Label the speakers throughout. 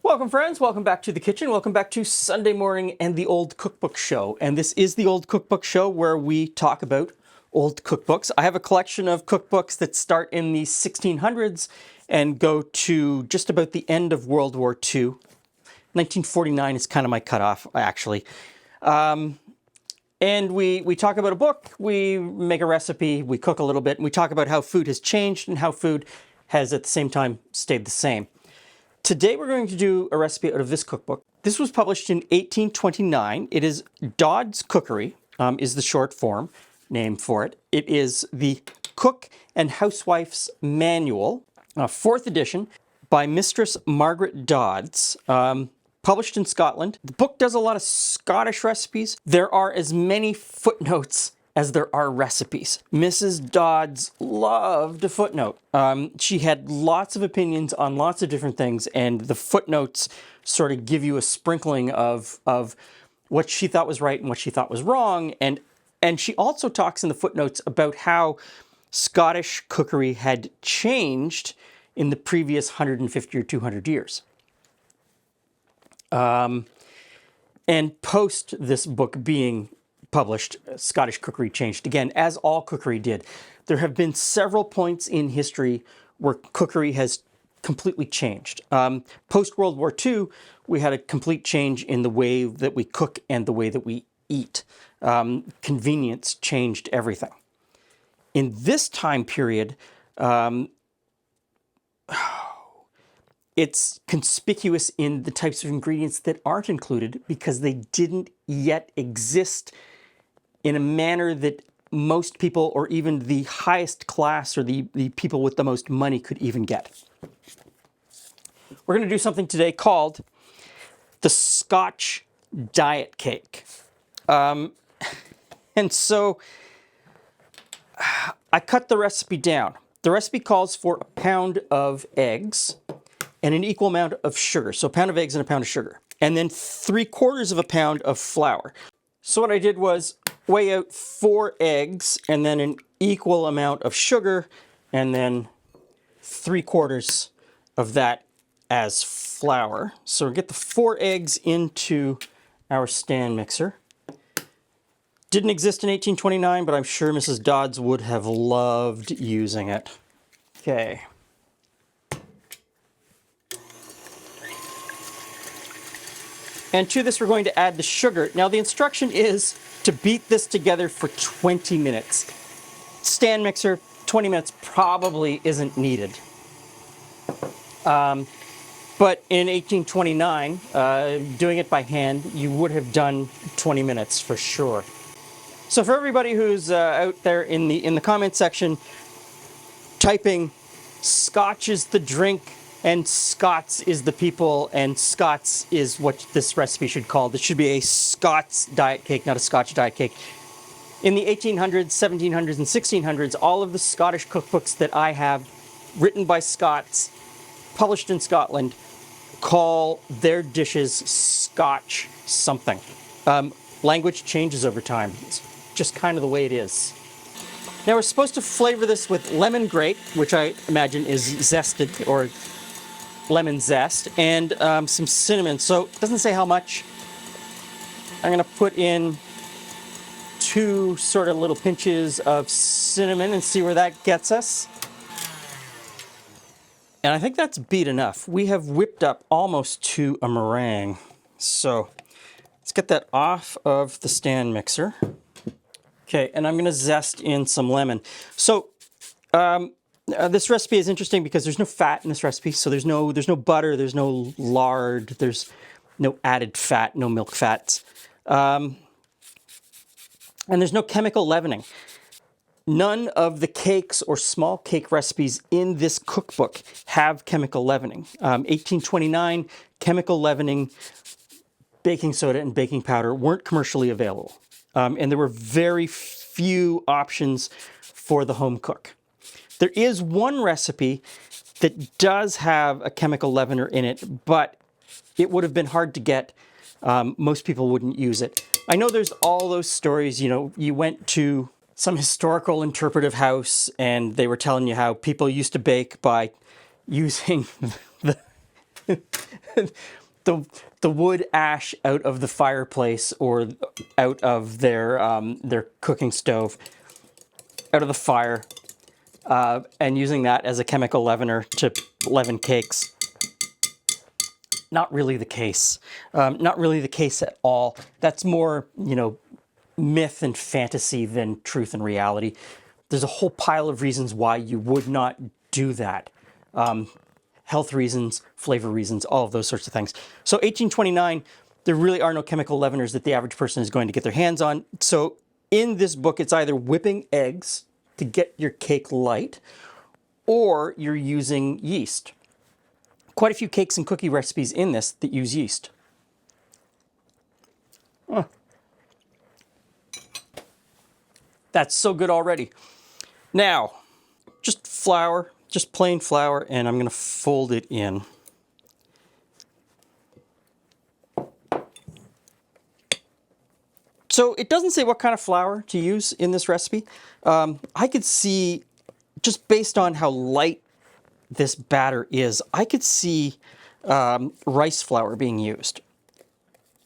Speaker 1: Welcome friends, welcome back to the kitchen, welcome back to Sunday morning and the Old Cookbook Show. And this is the Old Cookbook Show where we talk about old cookbooks. I have a collection of cookbooks that start in the 1600s and go to just about the end of World War II. 1949 is kind of my cutoff, actually. And we talk about a book, we make a recipe, we cook a little bit, and we talk about how food has changed and how food has at the same time stayed the same. Today we're going to do a recipe out of this cookbook. This was published in 1829. It is Dods Cookery, is the short form name for it. It is the Cook and Housewife's Manual, 4th edition by Mistress Margaret Dods, published in Scotland. The book does a lot of Scottish recipes. There are as many footnotes as there are recipes. Mrs. Dodds loved a footnote. She had lots of opinions on lots of different things, and the footnotes sort of give you a sprinkling of what she thought was right and what she thought was wrong. And she also talks in the footnotes about how Scottish cookery had changed in the previous 150 or 200 years. And post this book being published, Scottish cookery changed again, as all cookery did. There have been several points in history where cookery has completely changed. Post-World War II, we had a complete change in the way that we cook and the way that we eat. Convenience changed everything. In this time period, it's conspicuous in the types of ingredients that aren't included because they didn't yet exist in a manner that most people, or even the highest class or the people with the most money, could even get. We're going to do something today called the Scotch Diet-Cake. And so I cut the recipe down. The recipe calls for a pound of eggs and an equal amount of sugar. So a pound of eggs and a pound of sugar. And then 3/4 of a pound of flour. So what I did was weigh out 4 eggs and then an equal amount of sugar and then 3/4 of that as flour. So we'll get the 4 eggs into our stand mixer. Didn't exist in 1829, but I'm sure Mrs. Dodds would have loved using it. Okay. And to this, we're going to add the sugar. Now, the instruction is to beat this together for 20 minutes. Stand mixer, 20 minutes probably isn't needed. But in 1829, doing it by hand, you would have done 20 minutes for sure. So for everybody who's out there in the comment section typing Scotch is the drink and Scots is the people, and Scots is what this recipe should call. This should be a Scots diet cake, not a Scotch diet cake. In the 1800s, 1700s, and 1600s, all of the Scottish cookbooks that I have, written by Scots, published in Scotland, call their dishes Scotch something. Language changes over time. It's just kind of the way it is. Now we're supposed to flavor this with lemon-grate, which I imagine is zested, or lemon zest, and some cinnamon. So it doesn't say how much. I'm going to put in 2 sort of little pinches of cinnamon and see where that gets us. And I think that's beat enough. We have whipped up almost to a meringue. So let's get that off of the stand mixer. Okay, and I'm going to zest in some lemon. So this recipe is interesting because there's no fat in this recipe. So there's no butter, there's no lard, there's no added fat, no milk fats. And there's no chemical leavening. None of the cakes or small cake recipes in this cookbook have chemical leavening. 1829, chemical leavening, baking soda and baking powder weren't commercially available. And there were very few options for the home cook. There is one recipe that does have a chemical leavener in it, but it would have been hard to get. Most people wouldn't use it. I know there's all those stories, you know, you went to some historical interpretive house and they were telling you how people used to bake by using the wood ash out of the fireplace or out of their cooking stove, out of the fire, and using that as a chemical leavener to leaven cakes. Not really the case. Not really the case at all. That's more, myth and fantasy than truth and reality. There's a whole pile of reasons why you would not do that. Health reasons, flavor reasons, all of those sorts of things. So 1829, there really are no chemical leaveners that the average person is going to get their hands on. So in this book, it's either whipping eggs to get your cake light, or you're using yeast. Quite a few cakes and cookie recipes in this that use yeast. That's so good already. Now, just flour, just plain flour, and I'm going to fold it in. So it doesn't say what kind of flour to use in this recipe. I could see, just based on how light this batter is, I could see rice flour being used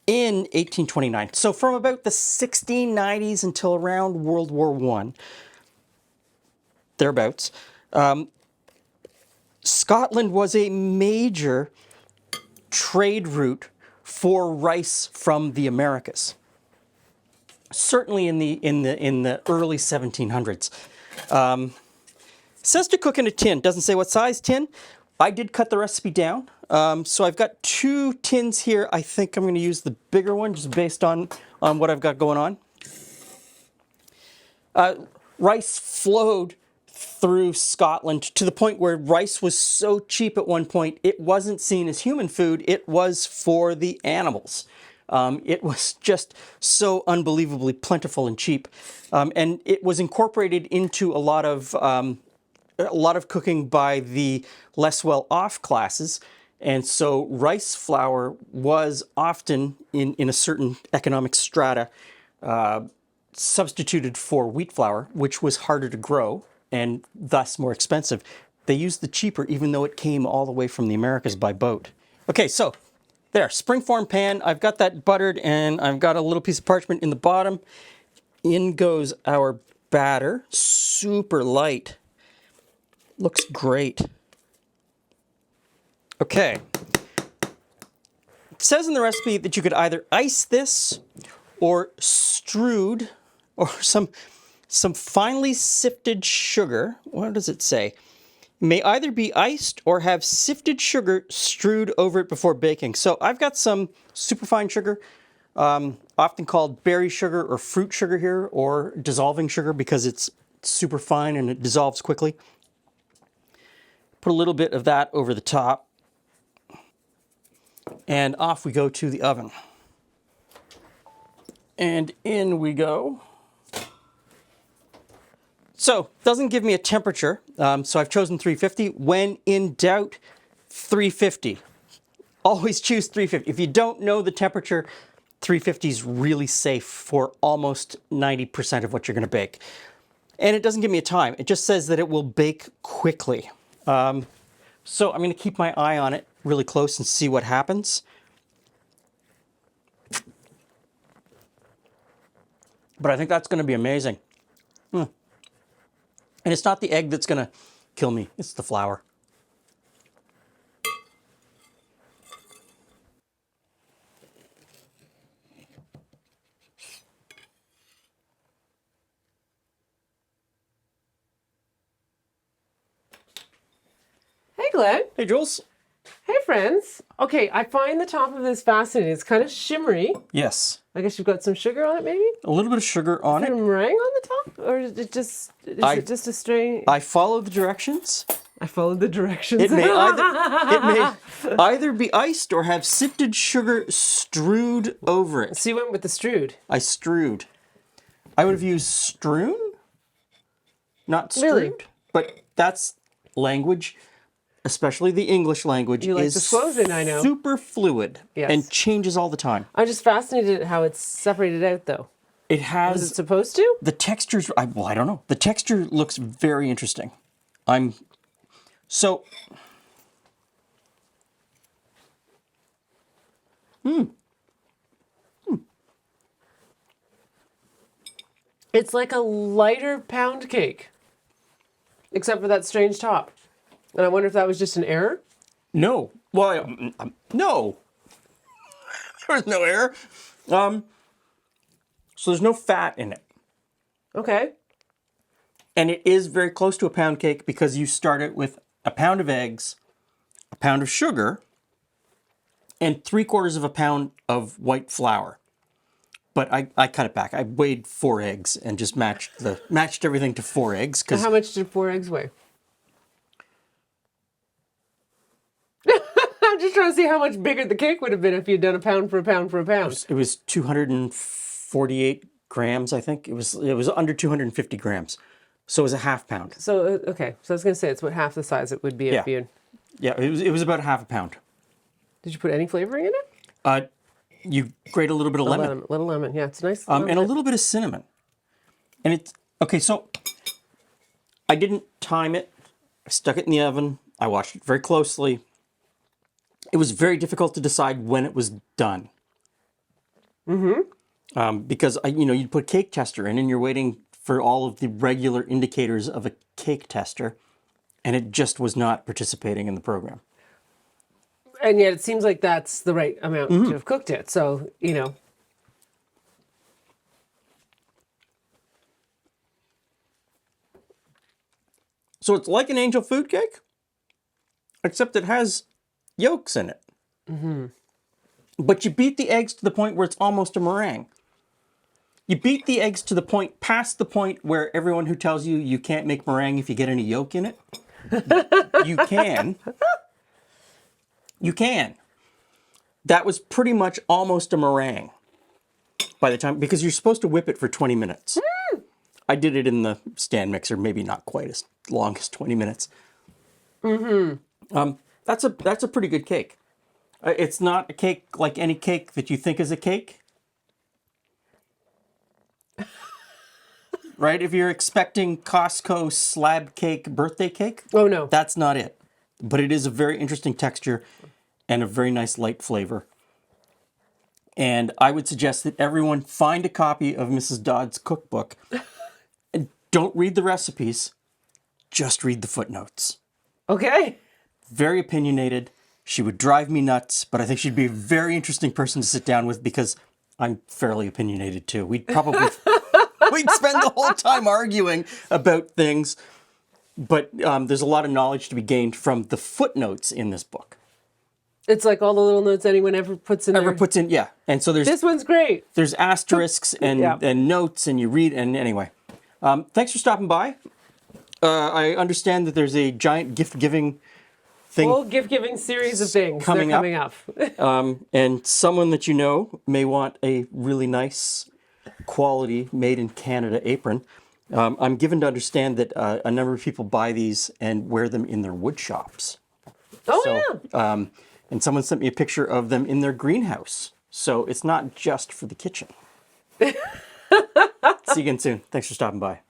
Speaker 1: in 1829. So from about the 1690s until around World War I, thereabouts, Scotland was a major trade route for rice from the Americas. Certainly in the early 1700s. Says to cook in a tin. Doesn't say what size tin. I did cut the recipe down. So I've got 2 tins here. I think I'm going to use the bigger one just based on what I've got going on. Rice flowed through Scotland to the point where rice was so cheap at one point, it wasn't seen as human food. It was for the animals. It was just so unbelievably plentiful and cheap. And it was incorporated into a lot of cooking by the less well-off classes. And so rice flour was often, in a certain economic strata, substituted for wheat flour, which was harder to grow and thus more expensive. They used the cheaper, even though it came all the way from the Americas by boat. Okay, so there, springform pan. I've got that buttered, and I've got a little piece of parchment in the bottom. In goes our batter, super light. Looks great. Okay. It says in the recipe that you could either ice this or strewed, or some finely sifted sugar. What does it say? May either be iced or have sifted sugar strewed over it before baking. So I've got some superfine sugar, often called berry sugar or fruit sugar here, or dissolving sugar because it's super fine and it dissolves quickly. Put a little bit of that over the top, and off we go to the oven. And in we go. So, doesn't give me a temperature, so I've chosen 350. When in doubt, 350. Always choose 350. If you don't know the temperature, 350 is really safe for almost 90% of what you're going to bake. And it doesn't give me a time. It just says that it will bake quickly. So I'm going to keep my eye on it really close and see what happens. But I think that's going to be amazing. And it's not the egg that's going to kill me. It's the flour.
Speaker 2: Hey, Glen.
Speaker 1: Hey, Jules.
Speaker 2: Hey, friends. Okay, I find the top of this fascinating. It's kind of shimmery.
Speaker 1: Yes.
Speaker 2: I guess you've got some sugar on it, maybe?
Speaker 1: A little bit of sugar on it.
Speaker 2: Some meringue on the top? Or is it just a straight...
Speaker 1: I follow the directions.
Speaker 2: I followed the directions.
Speaker 1: It may either be iced or have sifted sugar strewed over it.
Speaker 2: So you went with the strewed.
Speaker 1: I strewed. I would have used strewn, not strewed.
Speaker 2: Really?
Speaker 1: But that's language, especially the English language,
Speaker 2: You like
Speaker 1: is
Speaker 2: disclosing, I know.
Speaker 1: super fluid
Speaker 2: Yes.
Speaker 1: and changes all the time.
Speaker 2: I'm just fascinated at how it's separated out, though.
Speaker 1: It has...
Speaker 2: Was it supposed to?
Speaker 1: The textures... I don't know. The texture looks very interesting. So...
Speaker 2: It's like a lighter pound cake, except for that strange top. And I wonder if that was just an error.
Speaker 1: No. Well, no. There was no error. So there's no fat in it.
Speaker 2: Okay.
Speaker 1: And it is very close to a pound cake because you start it with a pound of eggs, a pound of sugar, and 3/4 of a pound of white flour. But I cut it back. I weighed 4 eggs and just matched everything to 4 eggs.
Speaker 2: And how much did 4 eggs weigh? I'm just trying to see how much bigger the cake would have been if you'd done a pound for a pound for a pound.
Speaker 1: It was 248 grams, I think. It was under 250 grams. So it was a half pound.
Speaker 2: So, okay. So I was going to say it's about half the size it would be if you...
Speaker 1: Yeah, it was about a half a pound.
Speaker 2: Did you put any flavoring in it?
Speaker 1: You grate a little bit of lemon.
Speaker 2: Little lemon, yeah. It's nice.
Speaker 1: And a little bit of cinnamon. And it's... Okay, so I didn't time it. I stuck it in the oven. I watched it very closely. It was very difficult to decide when it was done. Because, you'd put a cake tester in and you're waiting for all of the regular indicators of a cake tester, and it just was not participating in the program.
Speaker 2: And yet it seems like that's the right amount to have cooked it. So,
Speaker 1: So it's like an angel food cake, except it has yolks in it. But you beat the eggs to the point where it's almost a meringue. You beat the eggs to the point, past the point where everyone who tells you you can't make meringue if you get any yolk in it, you can. You can. That was pretty much almost a meringue by the time, because you're supposed to whip it for 20 minutes. I did it in the stand mixer, maybe not quite as long as 20 minutes. That's a pretty good cake. It's not a cake like any cake that you think is a cake. Right? If you're expecting Costco slab cake birthday cake,
Speaker 2: oh no,
Speaker 1: that's not it. But it is a very interesting texture and a very nice light flavor. And I would suggest that everyone find a copy of Mrs. Dods' cookbook and don't read the recipes, just read the footnotes.
Speaker 2: Okay.
Speaker 1: Very opinionated. She would drive me nuts, but I think she'd be a very interesting person to sit down with because I'm fairly opinionated too. We'd spend the whole time arguing about things, but there's a lot of knowledge to be gained from the footnotes in this book.
Speaker 2: It's like all the little notes anyone ever puts in.
Speaker 1: Yeah. And so
Speaker 2: this one's great.
Speaker 1: There's asterisks and notes, and you read. And anyway, thanks for stopping by. I understand that there's a giant gift-giving thing.
Speaker 2: Whole gift-giving series of things coming up.
Speaker 1: And someone that you know may want a really nice quality made in Canada apron. I'm given to understand that a number of people buy these and wear them in their wood shops.
Speaker 2: Yeah.
Speaker 1: And someone sent me a picture of them in their greenhouse. So it's not just for the kitchen. See you again soon. Thanks for stopping by.